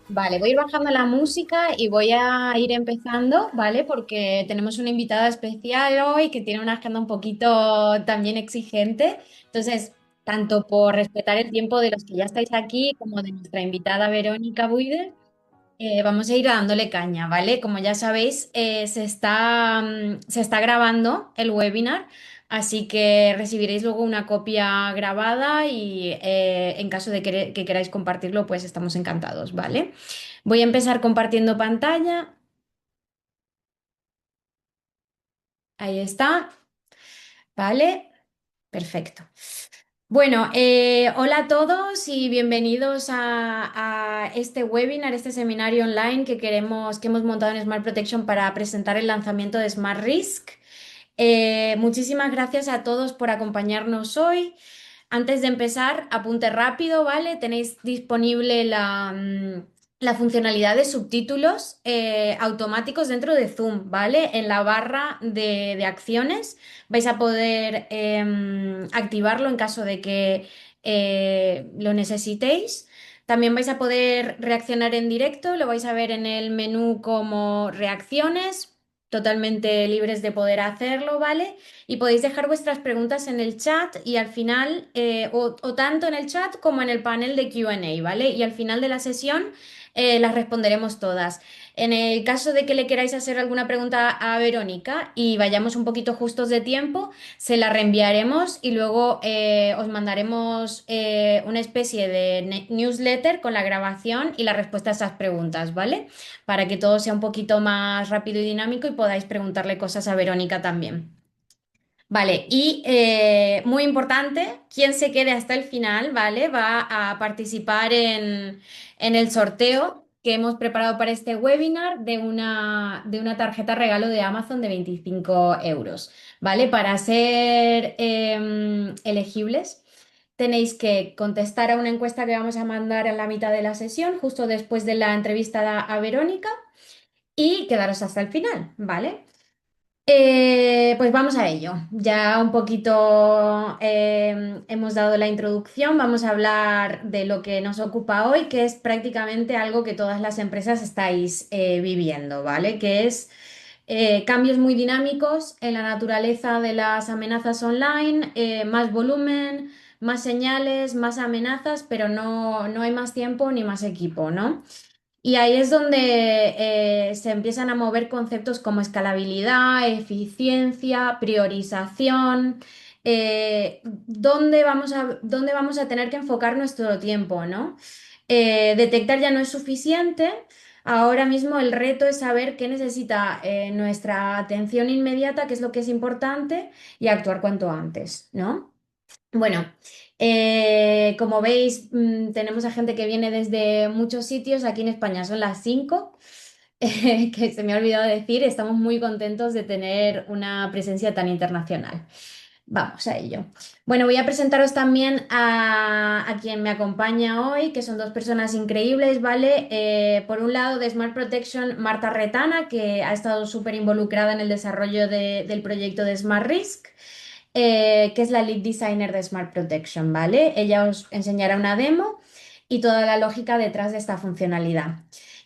Vale, voy a ir bajando la música y voy a ir empezando, ¿vale? Porque tenemos una invitada especial hoy que tiene una agenda un poquito también exigente. Entonces, tanto por respetar el tiempo de los que ya estáis aquí como de nuestra invitada Verónica Buider, vamos a ir dándole caña, ¿vale? Como ya sabéis, se está grabando el webinar, así que recibiréis luego una copia grabada y en caso de que queráis compartirlo, pues estamos encantados, ¿vale? Voy a empezar compartiendo pantalla. Ahí está, ¿vale? Perfecto. Bueno, hola a todos y bienvenidos a este webinar, este seminario online que hemos montado en Smart Protection para presentar el lanzamiento de Smart Risk. Muchísimas gracias a todos por acompañarnos hoy. Antes de empezar, apunte rápido, ¿vale? Tenéis disponible la funcionalidad de subtítulos automáticos dentro de Zoom, ¿vale? En la barra de acciones vais a poder activarlo en caso de que lo necesitéis. También vais a poder reaccionar en directo, lo vais a ver en el menú como reacciones, totalmente libres de poder hacerlo, ¿vale? Y podéis dejar vuestras preguntas en el chat y al final, o tanto en el chat como en el panel de Q&A, ¿vale? Y al final de la sesión las responderemos todas. En el caso de que le queráis hacer alguna pregunta a Verónica y vayamos un poquito justos de tiempo, se la reenviaremos y luego os mandaremos una especie de newsletter con la grabación y la respuesta a esas preguntas, ¿vale? Para que todo sea un poquito más rápido y dinámico y podáis preguntarle cosas a Verónica también. Vale, y muy importante, quien se quede hasta el final, ¿vale? Va a participar en el sorteo que hemos preparado para este webinar de una tarjeta regalo de Amazon de 25 euros, ¿vale? Para ser elegibles, tenéis que contestar a una encuesta que vamos a mandar en la mitad de la sesión, justo después de la entrevista a Verónica, y quedaros hasta el final, ¿vale? Pues vamos a ello. Ya un poquito hemos dado la introducción. Vamos a hablar de lo que nos ocupa hoy, que es prácticamente algo que todas las empresas estáis viviendo, ¿vale? Que es cambios muy dinámicos en la naturaleza de las amenazas online, más volumen, más señales, más amenazas, pero no hay más tiempo ni más equipo, ¿no? Y ahí es donde se empiezan a mover conceptos como escalabilidad, eficiencia, priorización, dónde vamos a tener que enfocar nuestro tiempo, ¿no? Detectar ya no es suficiente. Ahora mismo el reto es saber qué necesita nuestra atención inmediata, qué es lo que es importante y actuar cuanto antes, ¿no? Bueno, como veis, tenemos a gente que viene desde muchos sitios. Aquí en España son las 5, que se me ha olvidado decir. Estamos muy contentos de tener una presencia tan internacional. Vamos a ello. Bueno, voy a presentaros también a quien me acompaña hoy, que son dos personas increíbles, ¿vale? Por un lado, de Smart Protection, Marta Retana, que ha estado súper involucrada en el desarrollo del proyecto de Smart Risk, que es la lead designer de Smart Protection, ¿vale? Ella os enseñará una demo y toda la lógica detrás de esta funcionalidad.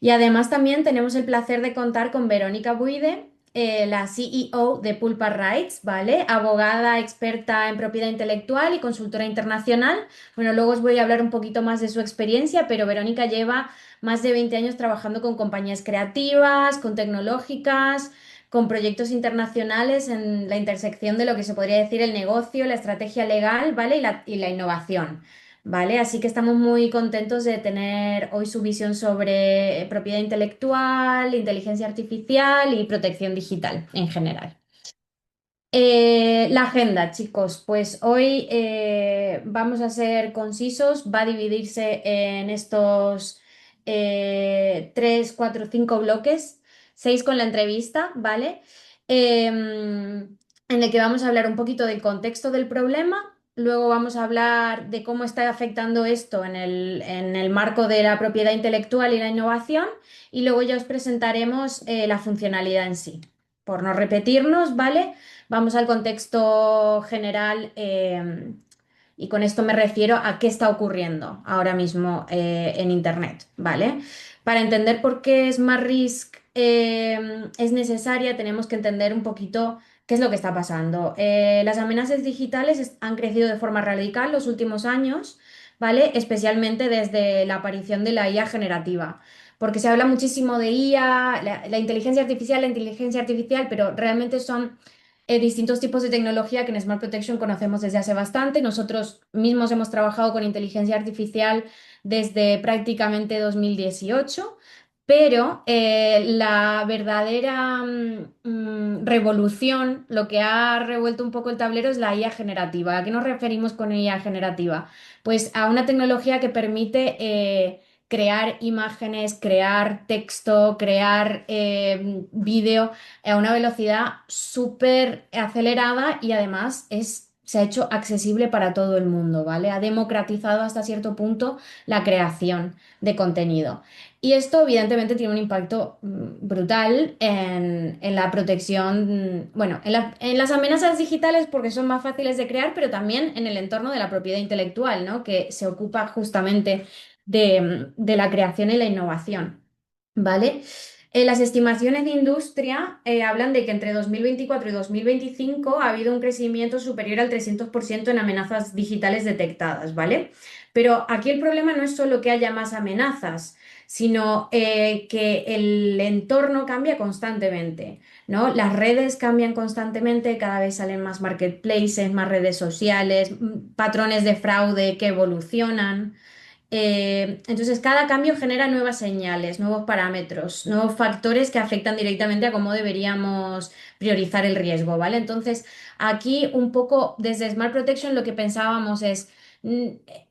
Y además también tenemos el placer de contar con Verónica Buide, la CEO de Pulpa Rights, ¿vale? Abogada experta en propiedad intelectual y consultora internacional. Bueno, luego os voy a hablar un poquito más de su experiencia, pero Verónica lleva más de 20 años trabajando con compañías creativas, con tecnológicas, con proyectos internacionales en la intersección de lo que se podría decir el negocio, la estrategia legal, ¿vale? Y la innovación, ¿vale? Así que estamos muy contentos de tener hoy su visión sobre propiedad intelectual, inteligencia artificial y protección digital en general. La agenda, chicos, pues hoy vamos a ser concisos, va a dividirse en estos 3, 4, 5 bloques, 6 con la entrevista, ¿vale? En el que vamos a hablar un poquito del contexto del problema, luego vamos a hablar de cómo está afectando esto en el marco de la propiedad intelectual y la innovación, y luego ya os presentaremos la funcionalidad en sí. Por no repetirnos, ¿vale? Vamos al contexto general y con esto me refiero a qué está ocurriendo ahora mismo en Internet, ¿vale? Para entender por qué Smart Risk es necesaria, tenemos que entender un poquito qué es lo que está pasando. Las amenazas digitales han crecido de forma radical los últimos años, ¿vale? Especialmente desde la aparición de la IA generativa. Porque se habla muchísimo de IA, la inteligencia artificial, pero realmente son distintos tipos de tecnología que en Smart Protection conocemos desde hace bastante. Nosotros mismos hemos trabajado con inteligencia artificial desde prácticamente 2018, pero la verdadera revolución, lo que ha revuelto un poco el tablero es la IA generativa. ¿A qué nos referimos con IA generativa? Pues a una tecnología que permite crear imágenes, crear texto, crear vídeo a una velocidad súper acelerada y además se ha hecho accesible para todo el mundo, ¿vale? Ha democratizado hasta cierto punto la creación de contenido. Y esto evidentemente tiene un impacto brutal en la protección, bueno, en las amenazas digitales porque son más fáciles de crear, pero también en el entorno de la propiedad intelectual, ¿no? Que se ocupa justamente de la creación y la innovación, ¿vale? Las estimaciones de industria hablan de que entre 2024 y 2025 ha habido un crecimiento superior al 300% en amenazas digitales detectadas, ¿vale? Pero aquí el problema no es solo que haya más amenazas, sino que el entorno cambia constantemente, ¿no? Las redes cambian constantemente, cada vez salen más marketplaces, más redes sociales, patrones de fraude que evolucionan. Entonces, cada cambio genera nuevas señales, nuevos parámetros, nuevos factores que afectan directamente a cómo deberíamos priorizar el riesgo, ¿vale? Entonces, aquí un poco desde Smart Protection lo que pensábamos es mm,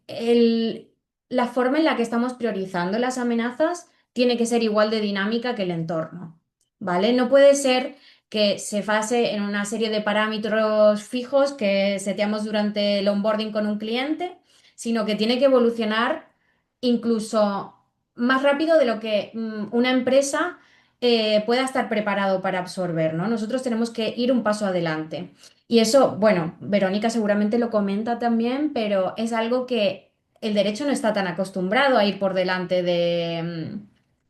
el- la forma en la que estamos priorizando las amenazas tiene que ser igual de dinámica que el entorno, ¿vale? No puede ser que se base en una serie de parámetros fijos que seteamos durante el onboarding con un cliente, sino que tiene que evolucionar incluso más rápido de lo que una empresa pueda estar preparado para absorber, ¿no? Nosotros tenemos que ir un paso adelante. Y eso, bueno, Verónica seguramente lo comenta también, pero es algo que el derecho no está tan acostumbrado a ir por delante de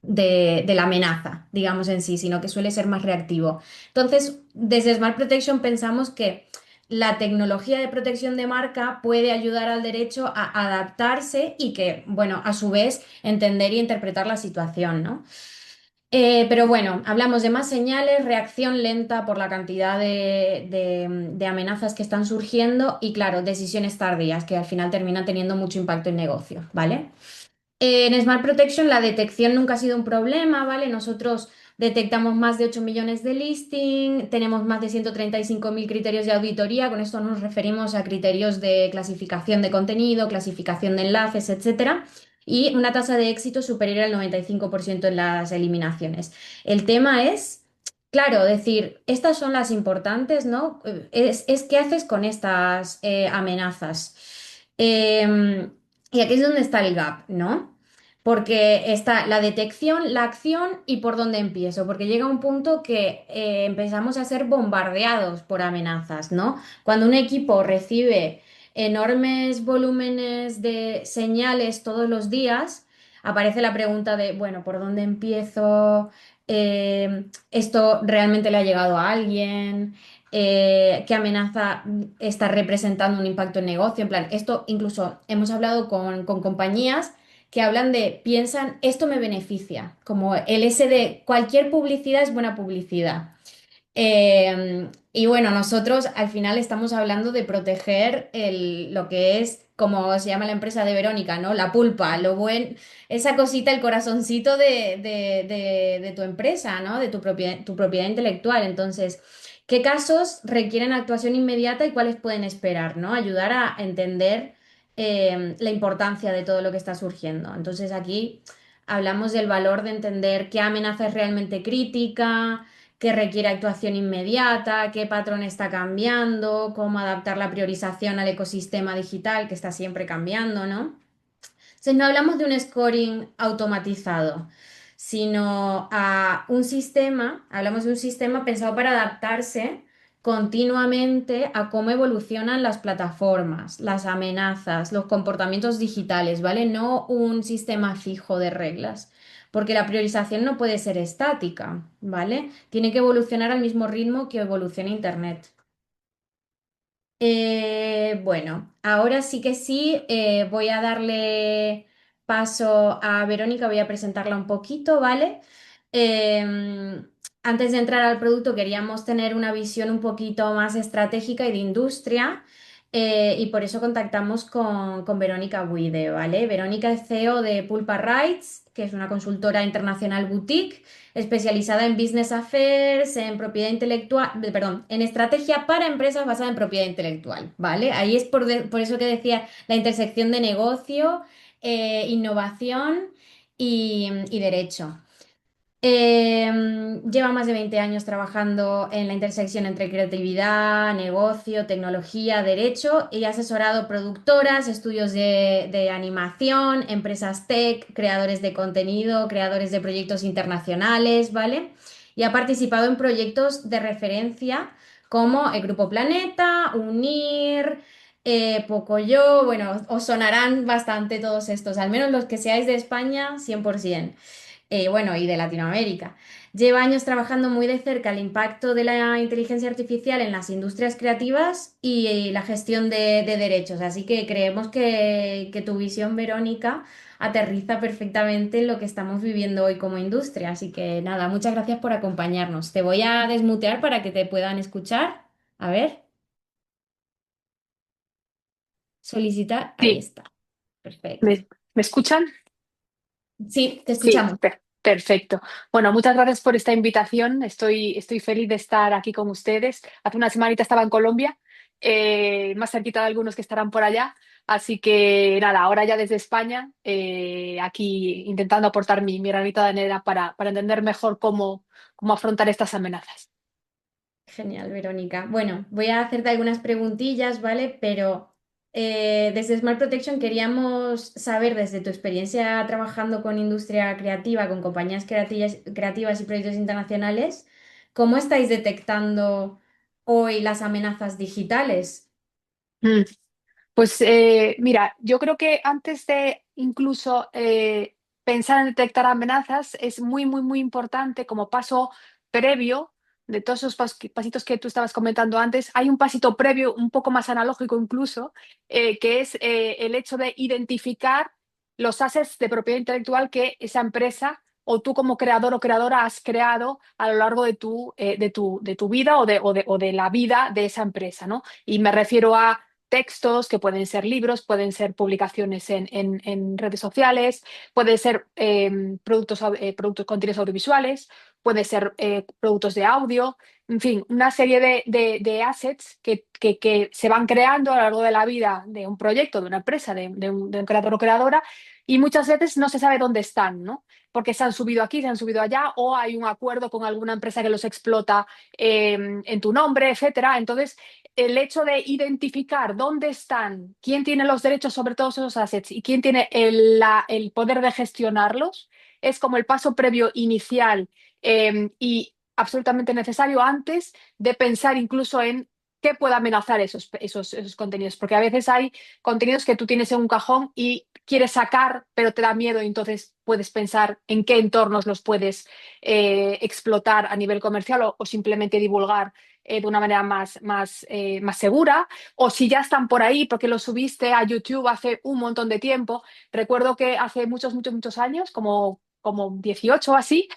la amenaza, digamos en sí, sino que suele ser más reactivo. Entonces, desde Smart Protection pensamos que la tecnología de protección de marca puede ayudar al derecho a adaptarse y que, bueno, a su vez entender y interpretar la situación, ¿no? Pero bueno, hablamos de más señales, reacción lenta por la cantidad de amenazas que están surgiendo y, claro, decisiones tardías que al final terminan teniendo mucho impacto en negocio, ¿vale? En Smart Protection la detección nunca ha sido un problema, ¿vale? Nosotros detectamos más de 8 millones de listing, tenemos más de 135.000 criterios de auditoría, con esto nos referimos a criterios de clasificación de contenido, clasificación de enlaces, etcétera, y una tasa de éxito superior al 95% en las eliminaciones. El tema es, claro, decir, estas son las importantes, ¿no? Es qué haces con estas amenazas. Em, y aquí es donde está el gap, ¿no? Porque está la detección, la acción y por dónde empiezo. Porque llega un punto que empezamos a ser bombardeados por amenazas, ¿no? Cuando un equipo recibe enormes volúmenes de señales todos los días, aparece la pregunta de, bueno, ¿por dónde empiezo? ¿Esto realmente le ha llegado a alguien? ¿Qué amenaza está representando un impacto en negocio? En plan, esto incluso hemos hablado con compañías que hablan de, piensan, esto me beneficia, como el ese de cualquier publicidad es buena publicidad. Y bueno, nosotros al final estamos hablando de proteger lo que es, como se llama la empresa de Verónica, ¿no? La pulpa, esa cosita, el corazoncito de tu empresa, ¿no? De tu propiedad intelectual. Entonces, ¿qué casos requieren actuación inmediata y cuáles pueden esperar, ¿no? Ayudar a entender la importancia de todo lo que está surgiendo. Entonces, aquí hablamos del valor de entender qué amenaza es realmente crítica, qué requiere actuación inmediata, qué patrón está cambiando, cómo adaptar la priorización al ecosistema digital que está siempre cambiando, ¿no? Entonces, no hablamos de un scoring automatizado, sino a un sistema, hablamos de un sistema pensado para adaptarse continuamente a cómo evolucionan las plataformas, las amenazas, los comportamientos digitales, ¿vale? No un sistema fijo de reglas, porque la priorización no puede ser estática, ¿vale? Tiene que evolucionar al mismo ritmo que evoluciona Internet. Bueno, ahora sí que sí, voy a darle paso a Verónica, voy a presentarla un poquito, ¿vale? Antes de entrar al producto, queríamos tener una visión un poquito más estratégica y de industria, y por eso contactamos con Verónica Buide, ¿vale? Verónica es CEO de Pulpa Rights, que es una consultora internacional boutique especializada en business affairs, en propiedad intelectual, perdón, en estrategia para empresas basada en propiedad intelectual, ¿vale? Ahí es por eso que decía la intersección de negocio, innovación y derecho. Lleva más de 20 años trabajando en la intersección entre creatividad, negocio, tecnología, derecho y ha asesorado productoras, estudios de animación, empresas tech, creadores de contenido, creadores de proyectos internacionales, ¿vale? Y ha participado en proyectos de referencia como el Grupo Planeta, UNIR, Pocoyo, bueno, os sonarán bastante todos estos, al menos los que seáis de España, 100%. Bueno, y de Latinoamérica. Lleva años trabajando muy de cerca el impacto de la inteligencia artificial en las industrias creativas y la gestión de derechos. Así que creemos que tu visión, Verónica, aterriza perfectamente en lo que estamos viviendo hoy como industria. Así que nada, muchas gracias por acompañarnos. Te voy a desmutear para que te puedan escuchar. A ver, solicitar. Ahí Sí, está. Perfecto. ¿me escuchan? Sí, te Sí, escuchamos. perfecto. Bueno, muchas gracias por esta invitación. Estoy feliz de estar aquí con ustedes. Hace una semanita estaba en Colombia, más cerquita de algunos que estarán por allá. Así que nada, ahora ya desde España, aquí intentando aportar mi granito de arena para entender mejor cómo afrontar estas amenazas. Genial, Verónica. Bueno, voy a hacerte algunas preguntillas, ¿vale? Pero desde Smart Protection queríamos saber, desde tu experiencia trabajando con industria creativa, con compañías creativas y proyectos internacionales, ¿cómo estáis detectando hoy las amenazas digitales? Mm. Pues mira, yo creo que antes de incluso pensar en detectar amenazas, es muy importante como paso previo de todos esos pasitos que tú estabas comentando antes. Hay un pasito previo, un poco más analógico incluso, que es el hecho de identificar los assets de propiedad intelectual que esa empresa o tú como creador o creadora has creado a lo largo de tu vida o de la vida de esa empresa, ¿no? Y me refiero a textos que pueden ser libros, pueden ser publicaciones en redes sociales, pueden ser contenidos audiovisuales, pueden ser productos de audio, en fin, una serie de assets que se van creando a lo largo de la vida de un proyecto, de una empresa, de un creador o creadora, y muchas veces no se sabe dónde están, ¿no? Porque se han subido aquí, se han subido allá, o hay un acuerdo con alguna empresa que los explota en tu nombre, etcétera. Entonces, el hecho de identificar dónde están, quién tiene los derechos sobre todos esos assets y quién tiene el poder de gestionarlos, es como el paso previo inicial y absolutamente necesario antes de pensar incluso en qué puede amenazar esos contenidos. Porque a veces hay contenidos que tú tienes en un cajón y quieres sacar, pero te da miedo y entonces puedes pensar en qué entornos los puedes explotar a nivel comercial o simplemente divulgar de una manera más segura, o si ya están por ahí porque los subiste a YouTube hace un montón de tiempo. Recuerdo que hace muchos años, como 18 o así,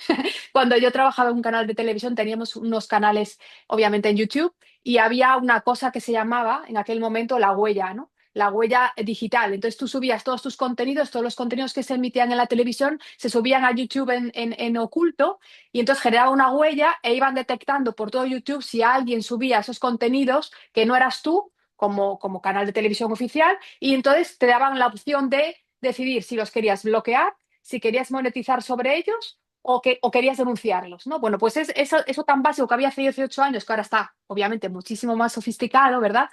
cuando yo trabajaba en un canal de televisión, teníamos unos canales, obviamente, en YouTube, y había una cosa que se llamaba en aquel momento la huella, ¿no? La huella digital. Entonces tú subías todos tus contenidos, todos los contenidos que se emitían en la televisión se subían a YouTube en oculto y entonces generaba una huella e iban detectando por todo YouTube si alguien subía esos contenidos que no eras tú como canal de televisión oficial y entonces te daban la opción de decidir si los querías bloquear, si querías monetizar sobre ellos o querías denunciarlos, ¿no? Bueno, pues eso tan básico que había hace 18 años, que ahora está obviamente muchísimo más sofisticado, ¿verdad?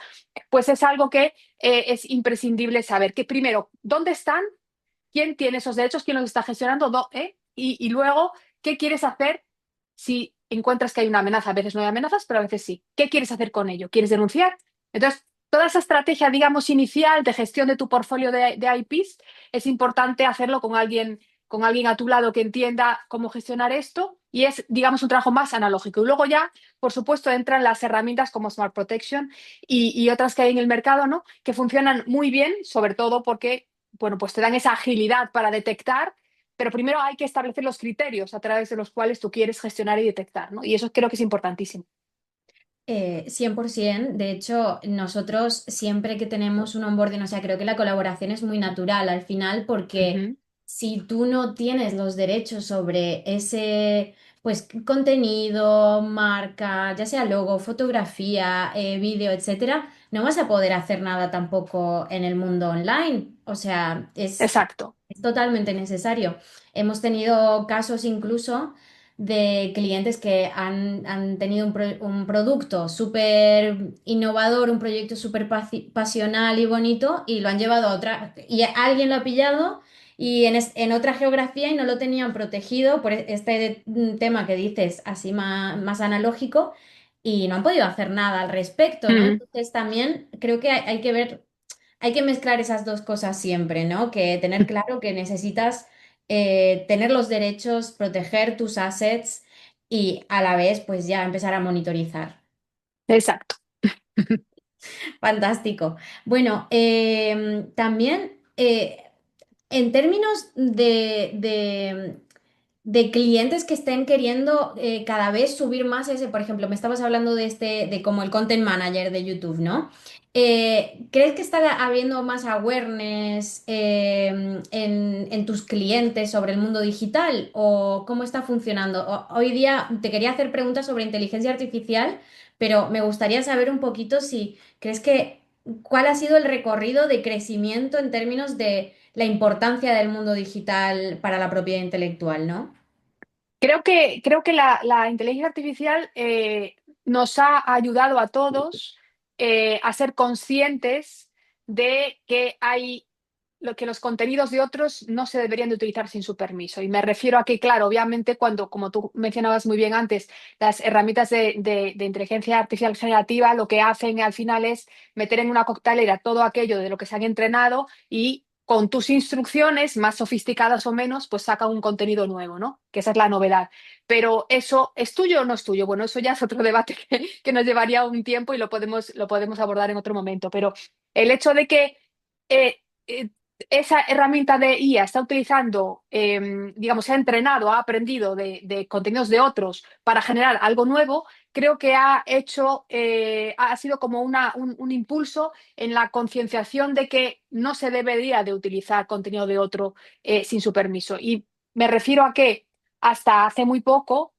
Pues es algo que es imprescindible saber, que primero, ¿dónde están? ¿Quién tiene esos derechos? ¿Quién los está gestionando? Y luego, ¿qué quieres hacer si encuentras que hay una amenaza. A veces no hay amenazas, pero a veces sí. ¿Qué quieres hacer con ello? ¿Quieres denunciar? Entonces, toda esa estrategia, digamos, inicial de gestión de tu portfolio de IPs, es importante hacerlo con alguien a tu lado que entienda cómo gestionar esto y es, digamos, un trabajo más analógico. Y luego ya, por supuesto, entran las herramientas como Smart Protection y otras que hay en el mercado, ¿no? Que funcionan muy bien, sobre todo porque, bueno, pues te dan esa agilidad para detectar, pero primero hay que establecer los criterios a través de los cuales tú quieres gestionar y detectar, ¿no? Y eso creo que es importantísimo. 100%. De hecho, nosotros siempre que tenemos un onboarding, o sea, creo que la colaboración es muy natural al final porque Ujú. si tú no tienes los derechos sobre ese, pues, contenido, marca, ya sea logo, fotografía, vídeo, etcétera, no vas a poder hacer nada tampoco en el mundo online. O sea, Exacto. es totalmente necesario. Hemos tenido casos incluso de clientes que han tenido un producto súper innovador, un proyecto súper pasional y bonito y lo han llevado a otra, y alguien lo ha pillado y en otra geografía y no lo tenían protegido por este tema que dices así más analógico y no han podido hacer nada al respecto, ¿no? Mm. Entonces también creo que hay que ver, hay que mezclar esas dos cosas siempre, ¿no? Que tener claro que necesitas tener los derechos, proteger tus assets y a la vez, pues ya empezar a monitorizar. Exacto. Fantástico. Bueno, también en términos de clientes que estén queriendo cada vez subir más ese, por ejemplo, me estabas hablando de este, de como el content manager de YouTube, ¿no? ¿Crees que está habiendo más awareness en tus clientes sobre el mundo digital o cómo está funcionando? Hoy día te quería hacer preguntas sobre inteligencia artificial, pero me gustaría saber un poquito si crees que cuál ha sido el recorrido de crecimiento en términos de la importancia del mundo digital para la propiedad intelectual, ¿no? Creo que la inteligencia artificial nos ha ayudado a todos a ser conscientes de que hay lo que los contenidos de otros no se deberían de utilizar sin su permiso. Y me refiero a que, claro, obviamente cuando, como tú mencionabas muy bien antes, las herramientas de inteligencia artificial generativa lo que hacen al final es meter en una coctelera todo aquello de lo que se han entrenado y con tus instrucciones, más sofisticadas o menos, pues saca un contenido nuevo, ¿no? Que esa es la novedad. Pero eso, ¿es tuyo o no es tuyo? Bueno, eso ya es otro debate que nos llevaría un tiempo y lo podemos abordar en otro momento. Pero el hecho de que eh, eh, esa herramienta de IA está utilizando, digamos, se ha entrenado, ha aprendido de contenidos de otros para generar algo nuevo, creo que ha hecho, ha sido como un impulso en la concienciación de que no se debería de utilizar contenido de otro sin su permiso. Y me refiero a que hasta hace muy poco,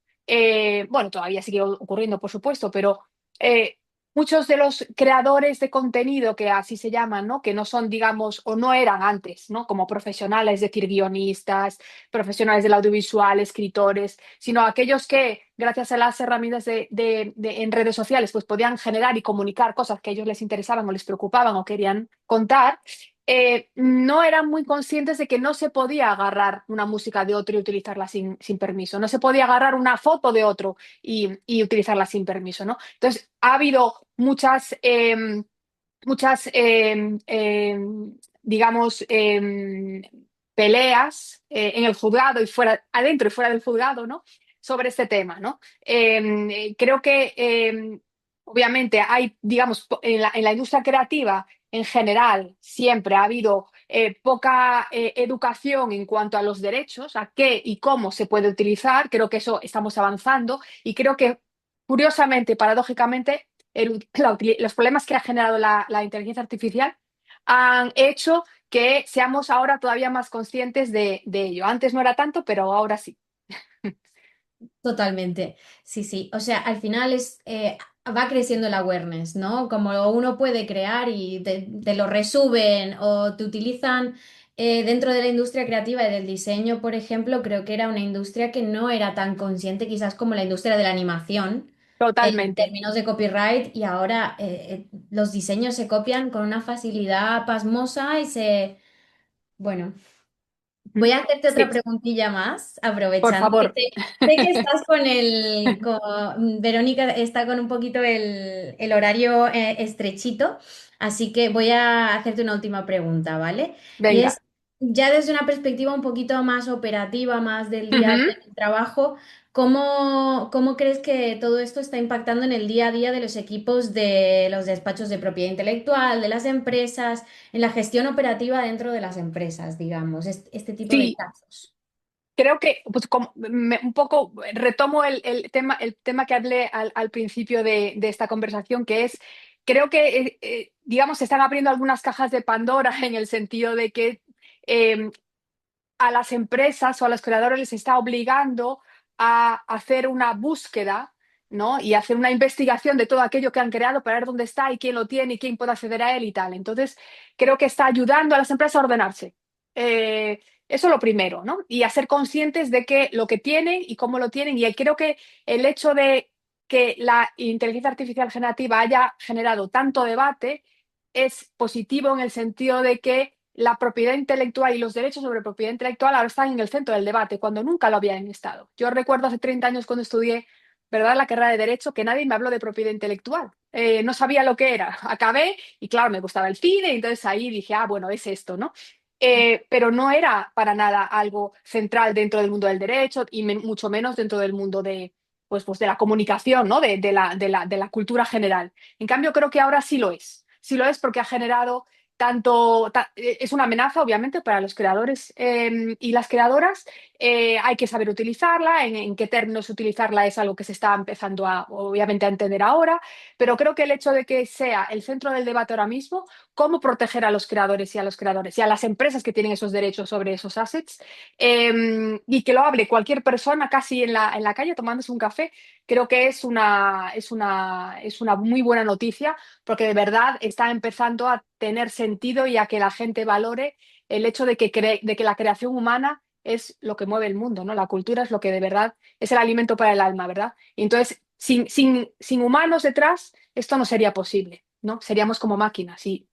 bueno, todavía sigue ocurriendo, por supuesto, pero eh, muchos de los creadores de contenido, que así se llaman, ¿no? Que no son, digamos, o no eran antes, ¿no? Como profesionales, es decir, guionistas, profesionales del audiovisual, escritores, sino aquellos que, gracias a las herramientas en redes sociales, pues podían generar y comunicar cosas que a ellos les interesaban o les preocupaban o querían contar. No eran muy conscientes de que no se podía agarrar una música de otro y utilizarla sin permiso, no se podía agarrar una foto de otro y utilizarla sin permiso, ¿no? Entonces, ha habido muchas, digamos, peleas en el juzgado y fuera, adentro y fuera del juzgado, ¿no? Sobre este tema, ¿no? Creo que, obviamente, hay, digamos, en la industria creativa en general, siempre ha habido poca educación en cuanto a los derechos, a qué y cómo se puede utilizar. Creo que eso estamos avanzando y creo que, curiosamente, paradójicamente, los problemas que ha generado la inteligencia artificial han hecho que seamos ahora todavía más conscientes de ello. Antes no era tanto, pero ahora sí. Totalmente, sí, sí. O sea, al final va creciendo el awareness, ¿no? Como uno puede crear y te lo resuben o te utilizan dentro de la industria creativa y del diseño, por ejemplo, creo que era una industria que no era tan consciente quizás como la industria de la animación en Totalmente. términos de copyright y ahora los diseños se copian con una facilidad pasmosa y bueno. Voy a hacerte otra Sí, preguntilla más, por aprovechando que favor. sé que estás Verónica está con un poquito el horario estrechito, así que voy a hacerte una última pregunta, ¿vale? Y Venga. es ya desde una perspectiva un poquito más operativa, más del día a Ujú. día del trabajo, ¿cómo crees que todo esto está impactando en el día a día de los equipos de los despachos de propiedad intelectual, de las empresas? En la gestión operativa dentro de las empresas, digamos, este tipo de Sí, casos. creo que pues, un poco retomo el tema que hablé al principio de esta conversación, que es, creo que, digamos, se están abriendo algunas cajas de Pandora en el sentido de que eh, a las empresas o a los creadores les está obligando a hacer una búsqueda, ¿no? Y hacer una investigación de todo aquello que han creado para ver dónde está y quién lo tiene y quién puede acceder a él y tal. Entonces, creo que está ayudando a las empresas a ordenarse. Eso es lo primero, ¿no? Y a ser conscientes de que lo que tienen y cómo lo tienen. Y creo que el hecho de que la inteligencia artificial generativa haya generado tanto debate es positivo en el sentido de que la propiedad intelectual y los derechos sobre propiedad intelectual ahora están en el centro del debate, cuando nunca lo habían estado. Yo recuerdo hace 30 años cuando estudié, ¿verdad?, la carrera de Derecho, que nadie me habló de propiedad intelectual. No sabía lo que era. Acabé y, claro, me gustaba el cine, y entonces ahí dije, ah, bueno, es esto, ¿no? Pero no era para nada algo central dentro del mundo del derecho y mucho menos dentro del mundo de, pues de la comunicación, ¿no? De la cultura general. En cambio, creo que ahora sí lo es. Sí lo es porque ha generado es una amenaza, obviamente, para los creadores y las creadoras. Hay que saber utilizarla, en qué términos utilizarla es algo que se está empezando obviamente, a entender ahora, pero creo que el hecho de que sea el centro del debate ahora mismo, cómo proteger a los creadores y a los creadores y a las empresas que tienen esos derechos sobre esos assets, y que lo hable cualquier persona casi en la calle tomándose un café, creo que es una muy buena noticia porque de verdad está empezando a tener sentido y a que la gente valore el hecho de que la creación humana es lo que mueve el mundo, ¿no? La cultura es lo que de verdad es el alimento para el alma, ¿verdad? Y entonces, sin humanos detrás, esto no sería posible, ¿no? Seríamos como máquinas. Y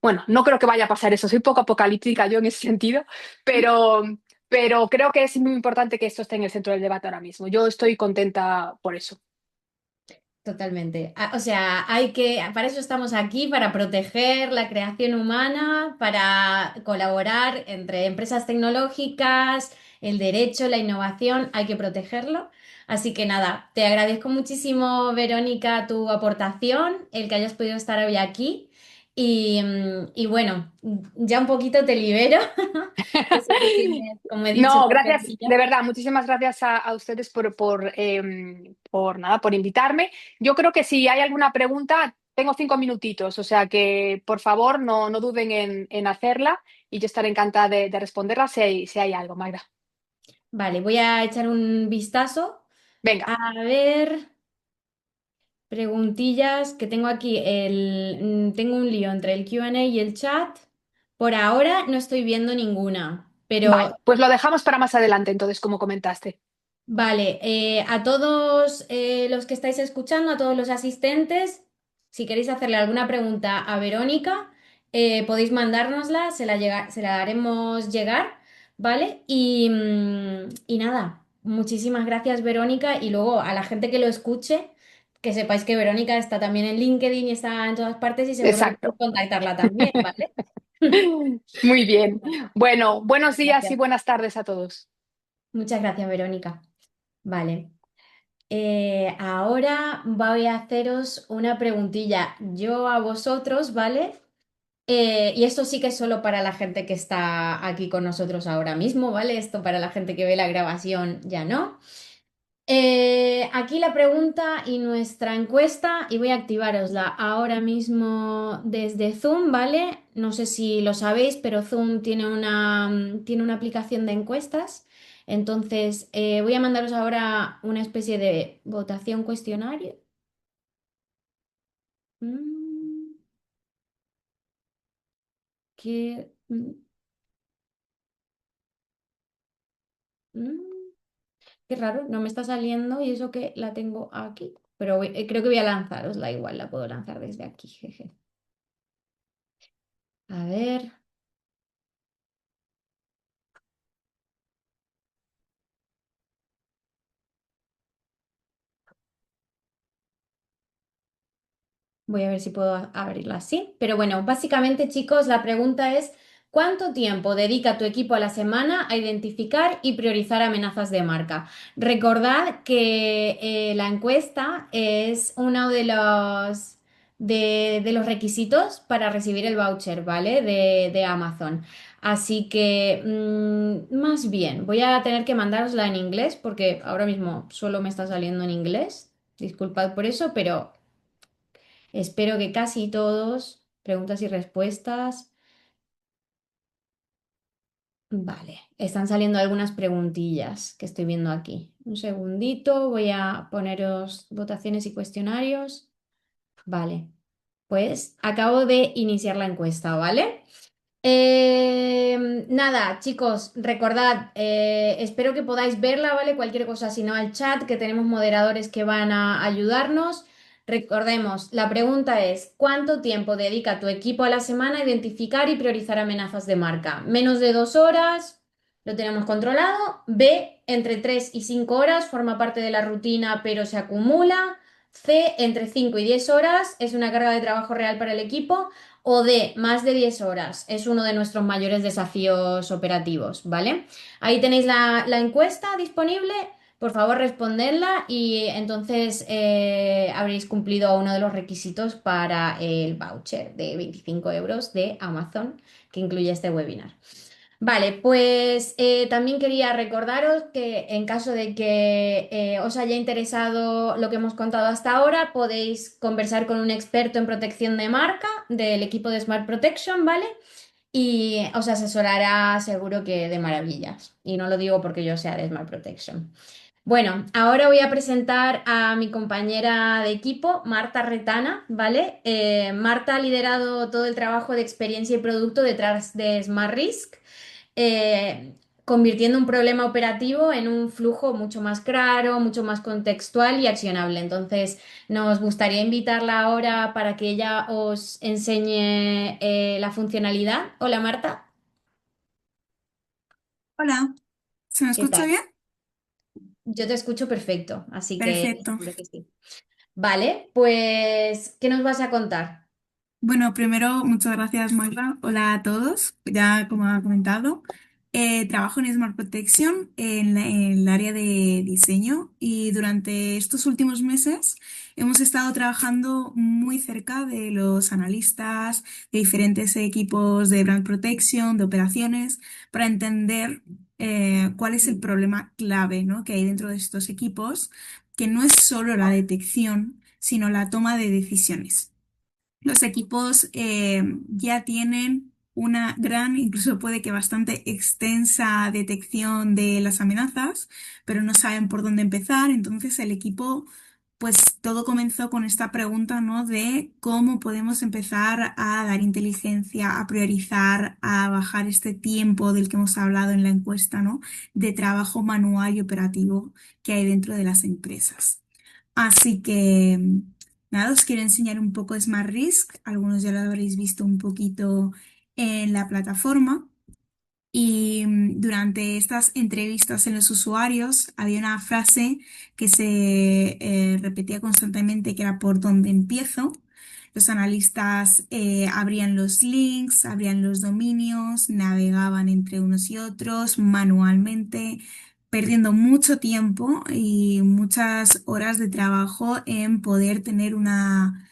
bueno, no creo que vaya a pasar eso, soy poco apocalíptica yo en ese sentido, pero, pero creo que es muy importante que esto esté en el centro del debate ahora mismo. Yo estoy contenta por eso. Totalmente. O sea, para eso estamos aquí, para proteger la creación humana, para colaborar entre empresas tecnológicas, el derecho, la innovación, hay que protegerlo. Así que nada, te agradezco muchísimo, Verónica, tu aportación, el que hayas podido estar hoy aquí. Y bueno, ya un poquito te libero, que sé que tienes, como he dicho, No, tu gracias, de agenda. verdad, muchísimas gracias a ustedes nada, por invitarme. Yo creo que si hay alguna pregunta, tengo 5 minutitos, o sea que por favor no duden en hacerla y yo estaré encantada de responderla si hay algo, Magda. Vale, voy a echar un vistazo. Venga, A ver, preguntillas que tengo aquí. Tengo un lío entre el Q&A y el chat. Por ahora no estoy viendo ninguna, pero vale, pues lo dejamos para más adelante, entonces, como comentaste. vale. A todos los que estáis escuchando, a todos los asistentes, si queréis hacerle alguna pregunta a Verónica, podéis mandárnosla, se la haremos llegar, ¿vale? Y nada, muchísimas gracias, Verónica. Y luego a la gente que lo escuche, que sepáis que Verónica está también en LinkedIn y está en todas partes y seguro que podéis Exacto. contactarla también, ¿vale? Muy bien. Bueno, buenos días y Gracias. buenas tardes a todos. Muchas gracias, Verónica. Vale. Ahora voy a haceros una preguntilla yo a vosotros, ¿vale? Y esto sí que es solo para la gente que está aquí con nosotros ahora mismo, ¿vale? Esto para la gente que ve la grabación ya no. Aquí la pregunta y nuestra encuesta, y voy a activarosla ahora mismo desde Zoom, ¿vale? No sé si lo sabéis, pero Zoom tiene una aplicación de encuestas. Entonces, voy a mandaros ahora una especie de votación cuestionario. Mm, que, mm, mm, qué raro, no me está saliendo y eso que la tengo aquí. Pero creo que voy a lanzarosla igual, la puedo lanzar desde aquí, jeje. A ver. Voy a ver si puedo abrirla así. Pero bueno, básicamente, chicos, la pregunta es, ¿cuánto tiempo dedica tu equipo a la semana a identificar y priorizar amenazas de marca? Recordad que la encuesta es uno de los requisitos para recibir el voucher, ¿vale? De Amazon. Así que, más bien, voy a tener que mandárosla en inglés porque ahora mismo solo me está saliendo en inglés. Disculpad por eso, pero espero que casi todos, preguntas y respuestas. Vale, están saliendo algunas preguntillas que estoy viendo aquí. Un segundito, voy a poneros votaciones y cuestionarios. Vale, pues acabo de iniciar la encuesta, ¿vale? Nada, chicos, recordad, espero que podáis verla, ¿vale? Cualquier cosa, si no al chat, que tenemos moderadores que van a ayudarnos. Recordemos, la pregunta es, ¿cuánto tiempo dedica tu equipo a la semana a identificar y priorizar amenazas de marca? ¿Menos de 2 horas? Lo tenemos controlado. B, entre 3 y 5 horas, forma parte de la rutina, pero se acumula. C, entre 5 y 10 horas, es una carga de trabajo real para el equipo. O D, más de 10 horas, es uno de nuestros mayores desafíos operativos, ¿vale? Ahí tenéis la encuesta disponible, por favor respondedla y entonces habréis cumplido uno de los requisitos para el voucher de 25 euros de Amazon que incluye este webinar. Vale, pues también quería recordaros que en caso de que os haya interesado lo que hemos contado hasta ahora, podéis conversar con un experto en protección de marca del equipo de Smart Protection, ¿vale? Y os asesorará seguro que de maravillas. Y no lo digo porque yo sea de Smart Protection. Bueno, ahora voy a presentar a mi compañera de equipo, Marta Retana, ¿vale? Marta ha liderado todo el trabajo de experiencia y producto detrás de Smart Risk, eh, convirtiendo un problema operativo en un flujo mucho más claro, mucho más contextual y accionable. Entonces, nos gustaría invitarla ahora para que ella os enseñe la funcionalidad. Hola, Marta, Hola, ¿se me ¿qué escucha tal? bien? Yo te escucho perfecto, así que Perfecto. seguro que sí. Vale, pues, ¿qué nos vas a contar? Bueno, primero, muchas gracias, Magda. Hola a todos. Ya como ha comentado, trabajo en Smart Protection en el área de diseño y durante estos últimos meses hemos estado trabajando muy cerca de los analistas, de diferentes equipos de Brand Protection, de operaciones, para entender cuál es el problema clave, ¿no?, que hay dentro de estos equipos, que no es solo la detección, sino la toma de decisiones. Los equipos ya tienen una gran, incluso puede que bastante extensa detección de las amenazas, pero no saben por dónde empezar. Entonces el equipo, pues todo comenzó con esta pregunta, ¿no?, de cómo podemos empezar a dar inteligencia, a priorizar, a bajar este tiempo del que hemos hablado en la encuesta, ¿no?, de trabajo manual y operativo que hay dentro de las empresas. Así que nada, os quiero enseñar un poco Smart Risk. Algunos ya lo habréis visto un poquito en la plataforma. Y durante estas entrevistas en los usuarios había una frase que se repetía constantemente, que era por dónde empiezo. Los analistas abrían los links, abrían los dominios, navegaban entre unos y otros manualmente, perdiendo mucho tiempo y muchas horas de trabajo en poder tener una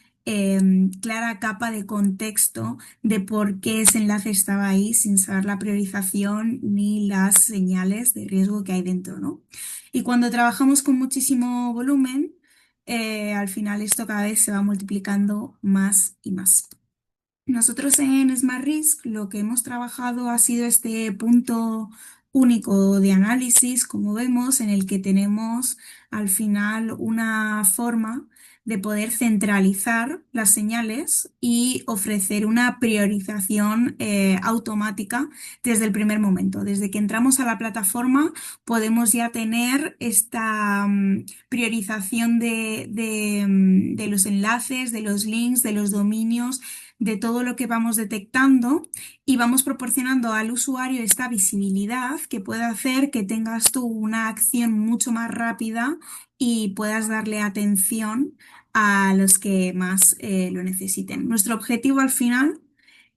clara capa de contexto de por qué ese enlace estaba ahí sin saber la priorización ni las señales de riesgo que hay dentro, ¿no? Y cuando trabajamos con muchísimo volumen, al final esto cada vez se va multiplicando más y más. Nosotros en Smart Risk lo que hemos trabajado ha sido este punto único de análisis, como vemos, en el que tenemos al final una forma de poder centralizar las señales y ofrecer una priorización automática desde el primer momento. Desde que entramos a la plataforma podemos ya tener esta priorización de los enlaces, de los links, de los dominios, de todo lo que vamos detectando y vamos proporcionando al usuario esta visibilidad que puede hacer que tengas tú una acción mucho más rápida y puedas darle atención a los que más lo necesiten. Nuestro objetivo al final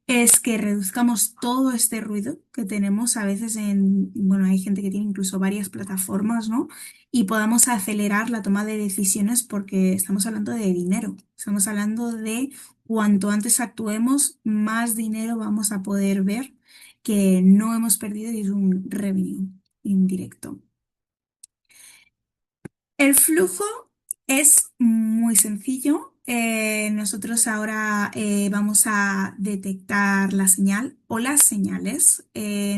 es que reduzcamos todo este ruido que tenemos a veces bueno, hay gente que tiene incluso varias plataformas, ¿no? Y podamos acelerar la toma de decisiones porque estamos hablando de dinero, estamos hablando de cuanto antes actuemos, más dinero vamos a poder ver que no hemos perdido y es un revenue indirecto. El flujo es muy sencillo. Nosotros ahora vamos a detectar la señal o las señales.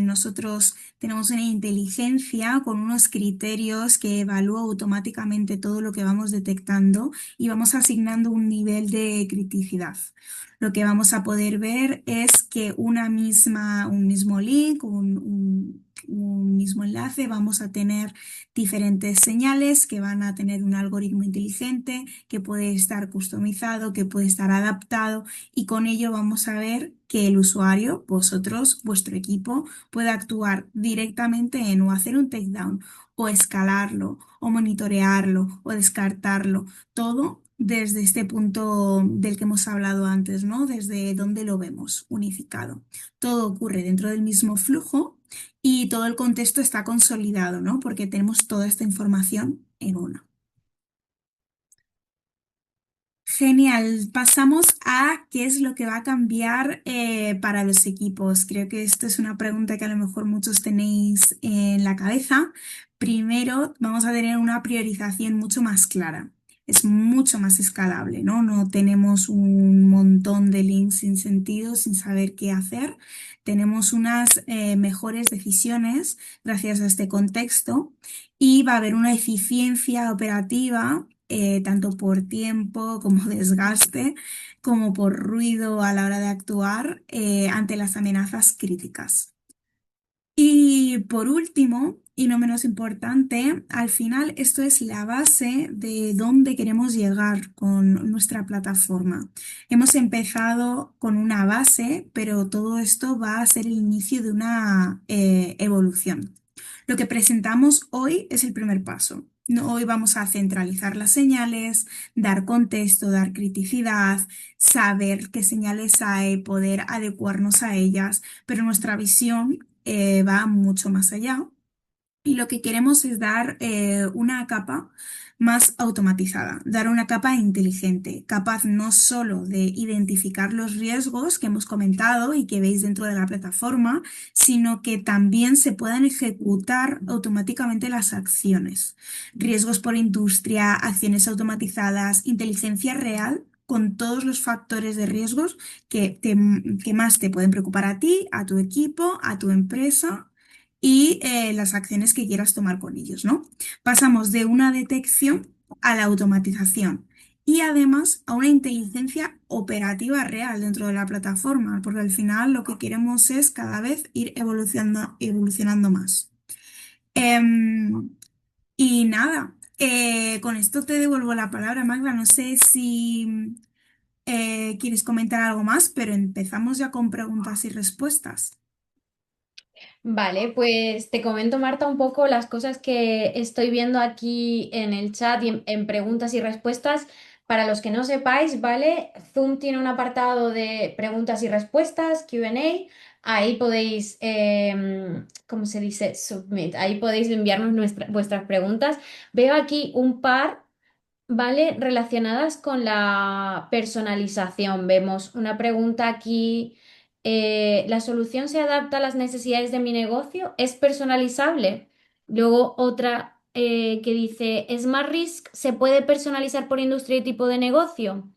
Nosotros tenemos una inteligencia con unos criterios que evalúa automáticamente todo lo que vamos detectando y vamos asignando un nivel de criticidad. Lo que vamos a poder ver es que un mismo link, un mismo enlace, vamos a tener diferentes señales que van a tener un algoritmo inteligente que puede estar customizado, que puede estar adaptado y con ello vamos a ver que el usuario, vosotros, vuestro equipo, puede actuar directamente en o hacer un takedown o escalarlo o monitorearlo o descartarlo, todo desde este punto del que hemos hablado antes, ¿no? Desde donde lo vemos unificado. Todo ocurre dentro del mismo flujo y todo el contexto está consolidado, ¿no? Porque tenemos toda esta información en uno. Genial, pasamos a qué es lo que va a cambiar para los equipos. Creo que esto es una pregunta que a lo mejor muchos tenéis en la cabeza. Primero, vamos a tener una priorización mucho más clara. Es mucho más escalable, ¿no? No tenemos un montón de links sin sentido, sin saber qué hacer. Tenemos unas mejores decisiones gracias a este contexto y va a haber una eficiencia operativa tanto por tiempo como desgaste, como por ruido a la hora de actuar ante las amenazas críticas. Y por último, y no menos importante, al final esto es la base de dónde queremos llegar con nuestra plataforma. Hemos empezado con una base, pero todo esto va a ser el inicio de una evolución. Lo que presentamos hoy es el primer paso. Hoy vamos a centralizar las señales, dar contexto, dar criticidad, saber qué señales hay, poder adecuarnos a ellas, pero nuestra visión va mucho más allá y lo que queremos es dar una capa más automatizada, dar una capa inteligente, capaz no solo de identificar los riesgos que hemos comentado y que veis dentro de la plataforma, sino que también se puedan ejecutar automáticamente las acciones. Riesgos por industria, acciones automatizadas, inteligencia real con todos los factores de riesgos que más te pueden preocupar a ti, a tu equipo, a tu empresa y las acciones que quieras tomar con ellos, ¿no? Pasamos de una detección a la automatización y además a una inteligencia operativa real dentro de la plataforma, porque al final lo que queremos es cada vez ir evolucionando más. Em, y nada, con esto te devuelvo la palabra, Magda. No sé si quieres comentar algo más, pero empezamos ya con preguntas y respuestas. Vale, pues te comento, Marta, un poco las cosas que estoy viendo aquí en el chat y en preguntas y respuestas. Para los que no sepáis, ¿vale? Zoom tiene un apartado de preguntas y respuestas, Q&A. Ahí podéis, ¿cómo se dice? Submit. Ahí podéis enviarnos vuestras preguntas. Veo aquí un par. ¿Vale? Relacionadas con la personalización. Vemos una pregunta aquí. ¿La solución se adapta a las necesidades de mi negocio? ¿Es personalizable? Luego otra que dice, ¿Smart Risk se puede personalizar por industria y tipo de negocio?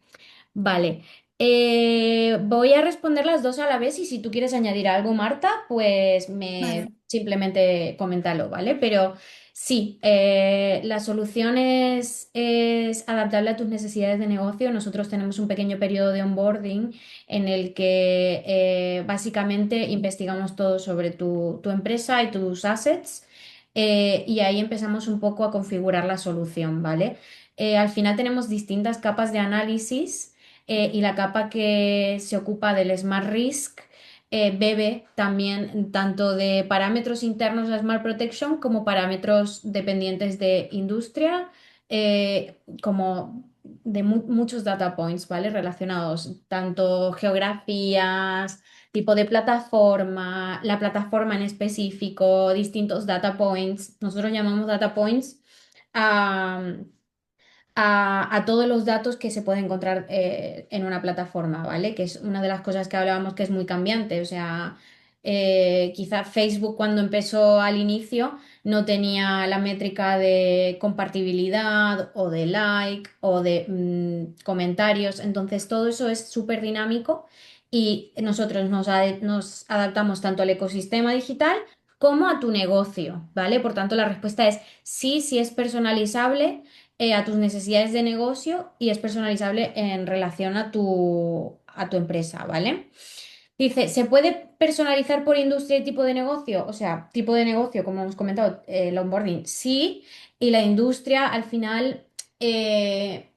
Vale. Voy a responder las dos a la vez y si tú quieres añadir algo, Marta, pues Vale. simplemente coméntalo, ¿vale? Pero sí, la solución es adaptable a tus necesidades de negocio. Nosotros tenemos un pequeño periodo de onboarding en el que básicamente investigamos todo sobre tu empresa y tus assets y ahí empezamos un poco a configurar la solución, ¿vale? Al final tenemos distintas capas de análisis y la capa que se ocupa del Smart Risk bebe también tanto de parámetros internos a Smart Protection como parámetros dependientes de industria, como de muchos data points, ¿vale? Relacionados, tanto geografías, tipo de plataforma, la plataforma en específico, distintos data points. Nosotros llamamos data points a, a todos los datos que se pueden encontrar en una plataforma, ¿vale? Que es una de las cosas que hablábamos que es muy cambiante. O sea, quizá Facebook cuando empezó al inicio no tenía la métrica de compartibilidad o de like o de comentarios. Entonces, todo eso es súper dinámico y nosotros nos adaptamos tanto al ecosistema digital como a tu negocio, ¿vale? Por tanto, la respuesta es sí, sí es personalizable a tus necesidades de negocio y es personalizable en relación a tu empresa, ¿vale? Dice, ¿se puede personalizar por industria y tipo de negocio? O sea, tipo de negocio, como hemos comentado, el onboarding, sí, y la industria al final eh,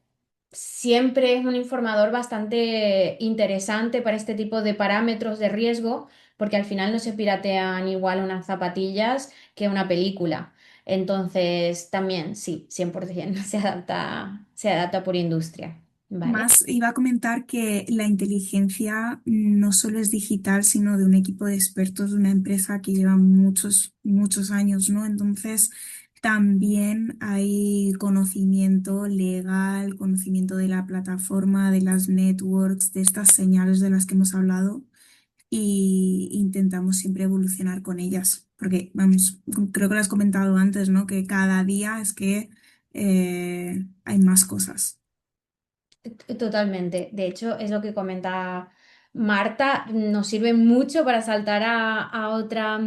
siempre es un informador bastante interesante para este tipo de parámetros de riesgo, porque al final no se piratean igual unas zapatillas que una película. Entonces, también, sí, 100% se adapta por industria, ¿vale? Más iba a comentar que la inteligencia no solo es digital, sino de un equipo de expertos de una empresa que lleva muchos, muchos años, ¿no? Entonces, también hay conocimiento legal, conocimiento de la plataforma, de las networks, de estas señales de las que hemos hablado y intentamos siempre evolucionar con ellas, porque, vamos, creo que lo has comentado antes, ¿no? Que cada día es que hay más cosas. Totalmente. De hecho, es lo que comenta Marta. Nos sirve mucho para saltar a otra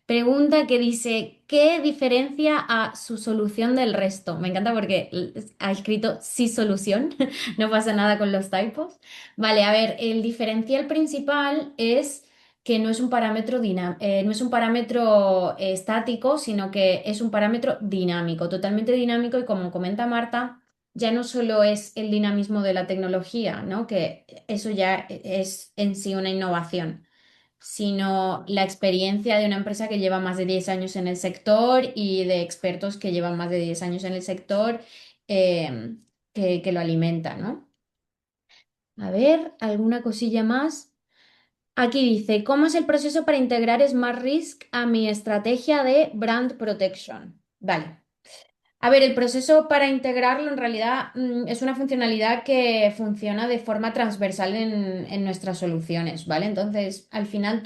pregunta que dice, ¿qué diferencia a su solución del resto? Me encanta porque ha escrito sí solución, no pasa nada con los typos. Vale, a ver, el diferencial principal es que no es un parámetro no es un parámetro estático, sino que es un parámetro dinámico, totalmente dinámico y como comenta Marta ya no solo es el dinamismo de la tecnología, ¿no? Que eso ya es en sí una innovación, sino la experiencia de una empresa que lleva más de 10 años en el sector y de expertos que llevan más de 10 años en el sector que lo alimenta, ¿no? A ver, ¿alguna cosilla más? Aquí dice, ¿cómo es el proceso para integrar Smart Risk a mi estrategia de brand protection? Vale. A ver, el proceso para integrarlo en realidad es una funcionalidad que funciona de forma transversal en nuestras soluciones, ¿vale? Entonces, al final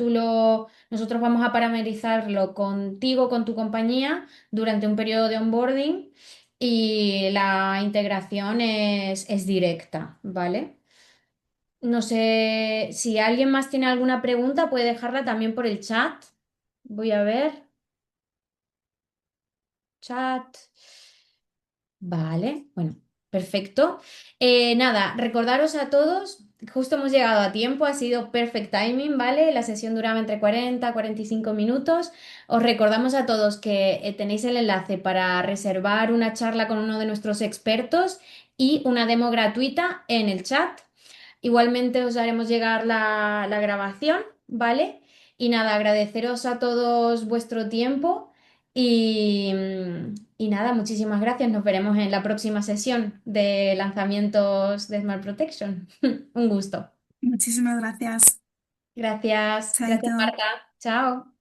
nosotros vamos a parametrizarlo contigo, con tu compañía, durante un periodo de onboarding y la integración es directa, ¿vale? No sé si alguien más tiene alguna pregunta, puede dejarla también por el chat. Voy a ver, chat. Vale, bueno, perfecto. Nada, recordaros a todos, justo hemos llegado a tiempo, ha sido perfect timing, ¿vale? La sesión duraba entre 40 y 45 minutos. Os recordamos a todos que tenéis el enlace para reservar una charla con uno de nuestros expertos y una demo gratuita en el chat. Igualmente os haremos llegar la grabación, ¿vale? Y nada, agradeceros a todos vuestro tiempo y nada, muchísimas gracias. Nos veremos en la próxima sesión de lanzamientos de Smart Protection. Un gusto. Muchísimas gracias. Gracias, gracias Chaito. Marta. Chao.